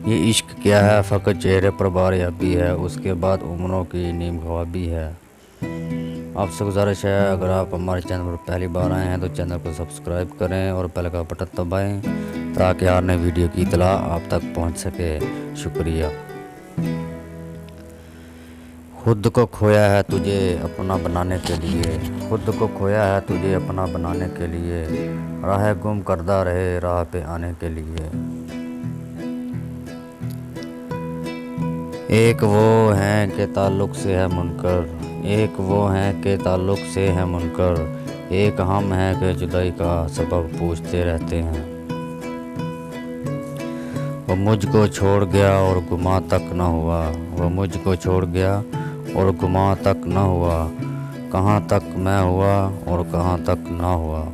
ये इश्क क्या है, फ़कत चेहरे पर बारियाबी है, उसके बाद उम्रों की नीम ख्वाबी है। आपसे गुजारिश है, अगर आप हमारे चैनल पर पहली बार आए हैं तो चैनल को सब्सक्राइब करें और बेल का बटन दबाएं ताकि हर नई वीडियो की इतला आप तक पहुंच सके। शुक्रिया। खुद को खोया है तुझे अपना बनाने के लिए, खुद को खोया है तुझे अपना बनाने के लिए, राह गुम करदा रहे राह पे आने के लिए। एक वो हैं कि ताल्लुक़ से है मुनकर, एक वो हैं कि ताल्लुक़ से है मुनकर, एक हम हैं कि जुदाई का सबब पूछते रहते हैं। वो मुझको छोड़ गया और गुमा तक न हुआ, वो मुझको छोड़ गया और गुमा तक न हुआ, कहाँ तक मैं हुआ और कहाँ तक ना हुआ।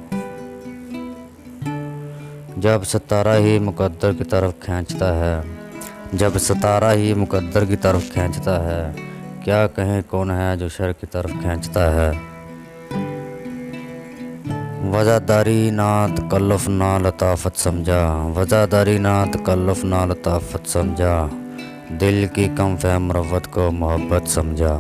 जब सितारा ही मुकद्दर की तरफ खींचता है, जब सितारा ही मुकद्दर की तरफ खींचता है, क्या कहें कौन है जो शर की तरफ खींचता है। वज़ादारी ना तकल्लुफ़ ना लताफ़त समझा, वज़ादारी ना तकल्लुफ़ ना लताफ़त समझा, दिल की कम फ़हम मरवत को मोहब्बत समझा।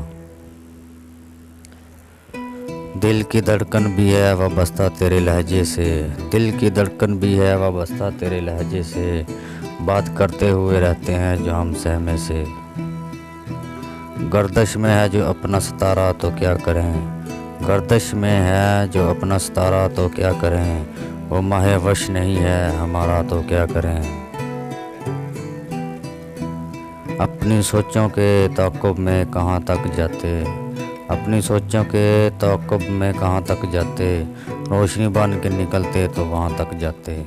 दिल की धड़कन भी है वाबस्ता तेरे लहजे से, दिल की धड़कन भी है वाबस्ता तेरे लहजे से, बात करते हुए रहते हैं जो हम सहमे से। गर्दिश में है जो अपना सितारा तो क्या करें, गर्दिश में है जो अपना सितारा तो क्या करें, वो माहे वश नहीं है हमारा तो क्या करें। अपनी सोचों के ताक़ुब में कहाँ तक जाते, अपनी सोचों के ताक़ुब में कहाँ तक जाते, रोशनी बन के निकलते तो वहाँ तक जाते।